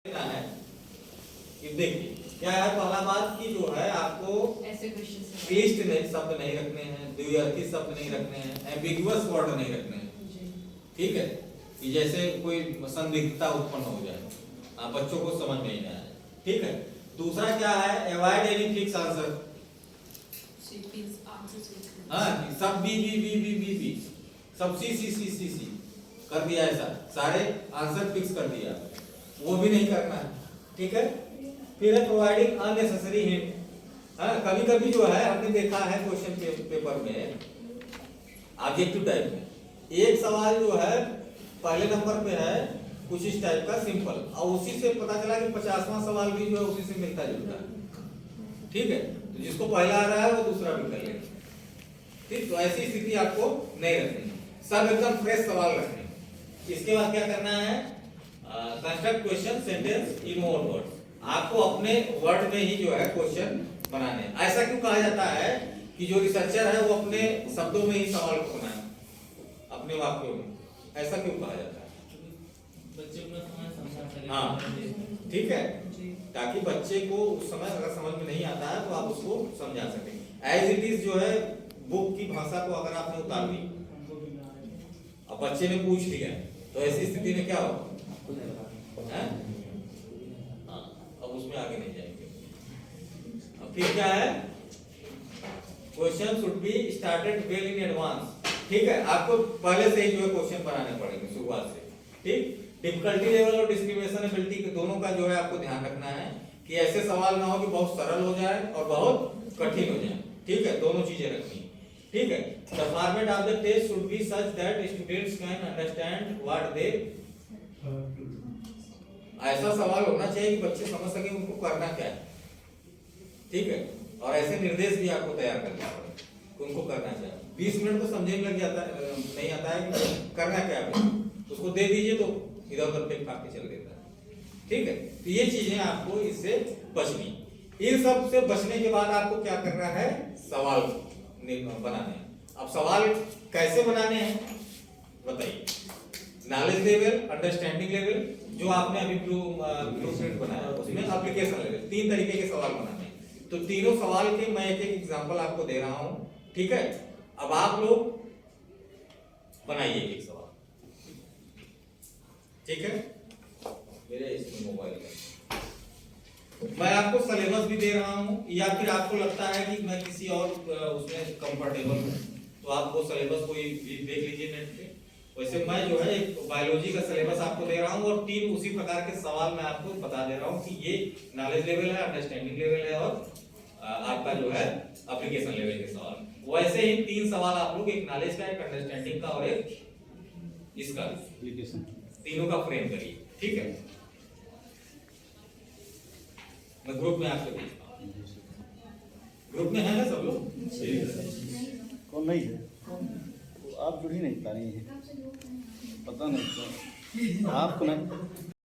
है कि देखिए क्या है, पहला बात कि जो है आपको ऐसे क्वेश्चन क्लिष्ट नहीं शब्द नहीं रखने हैं, द्व्यर्थी शब्द नहीं रखने हैं, एम्बिगुअस वर्ड नहीं रखने हैं। ठीक है, कि जैसे कोई संदिग्धता उत्पन्न हो जाए, बच्चों को समझ में नहीं आए। ठीक है, दूसरा क्या है, अवॉइड एनी फिक्स आंसर। हाँ, सब बी सब सी कर दिया, ऐसा सारे आंसर फिक्स कर दिया, वो भी नहीं करना है। ठीक है, फिर है प्रोवाइडिंग अननेसेसरी हिंट। हाँ, कभी कभी जो है हमने देखा है क्वेश्चन पेपर में ऑब्जेक्टिव टाइप में एक सवाल जो है पहले नंबर पे है कुछ इस टाइप का सिंपल, और उसी से पता चला कि 50वां सवाल भी जो है उसी से मिलता जुलता है। ठीक है, तो जिसको पहला आ रहा है वो दूसरा भी कर लेगा। ठीक, तो ऐसी स्थिति आपको नहीं रखनी, सब एकदम फ्रेश सवाल रखने। इसके बाद क्या करना है, construct question sentence in own words. आपको अपने वर्ड में ही जो है क्वेश्चन बनाने। ऐसा क्यों कहा जाता है कि जो रिसर्चर है वो अपने शब्दों में ही सवाल को बनाए, अपने वाक्यों में। ऐसा क्यों कहा जाता है? बच्चे को समझा सके। हाँ, ठीक है, ताकि बच्चे को उस समय अगर समझ में नहीं आता है तो आप उसको समझा सकें। एज इट इज जो है बुक की भाषा को अगर आपने उतार दी, अब बच्चे ने पूछ लिया, तो ऐसी स्थिति में क्या होगा? हाँ, अब उसमें आगे नहीं जाएंगे। अब फिर क्या है, question should be started well in advance. ठीक है, आपको पहले से ही जो है क्वेश्चन बनाने पड़ेंगे शुरुआत से। ठीक, डिफिकल्टी लेवल और डिस्क्रिमिनेशनबिलिटी के दोनों का जो है आपको ध्यान रखना है कि ऐसे सवाल ना हो कि बहुत सरल हो जाए और बहुत कठिन हो जाए। ठीक है, दोनों चीजें रखनी। ठीक है, the format of the test should be such that students can understand what they. ऐसा सवाल होना चाहिए कि बच्चे समझ सके उनको करना क्या है। ठीक है, और ऐसे निर्देश भी आपको तैयार करना पड़ेगा कि उनको करना क्या है। 20 मिनट तो समझने में लग जाता है, नहीं आता है कि करना क्या है, उसको दे दीजिए तो इधर उधर फेंक फाक के चल देता है। ठीक है, तो ये चीजें आपको इससे बचनी। इन सब से बचने के बाद आपको क्या करना है, सवाल बनाने हैं। अब सवाल कैसे बनाने हैं बताइए। नॉलेज लेवल, अंडरस्टैंडिंग लेवल, जो आपने अभी ब्लूप्रिंट बनाया उसमें एप्लीकेशन लेवल, 3 तरीके के सवाल बनाने हैं। तो तीनों सवाल के मैं एक एग्जांपल आपको दे रहा हूं। ठीक है, अब आप लोग बनाइए एक सवाल। ठीक है, मेरे इसमें मोबाइल है, मैं आपको सिलेबस भी दे रहा हूं, या फिर आपको लगता है कि मैं किसी और उसमें कंफर्टेबल हूं तो आप वो सिलेबस कोई भी देख लीजिए नेट पे। वैसे मैं जो है एक बायोलॉजी का सिलेबस आपको दे रहा हूं और 3 उसी प्रकार के सवाल मैं आपको बता दे रहा हूं कि ये नॉलेज लेवल है, अंडरस्टैंडिंग लेवल है और आपका जो है एप्लीकेशन लेवल के सवाल। वैसे ही 3 सवाल आप लोग, एक नॉलेज का, एक अंडरस्टैंडिंग का और एक इसका एप्लीकेशन, तीनों का फ्रेम करिए। ठीक है, मैं ग्रुप में आपसे भेजता हूं। ग्रुप में है ना सब लोग? कौन नहीं है? तो आप जुड़ ही नहीं पा रही हैं, पता नहीं क्यों आपको नहीं।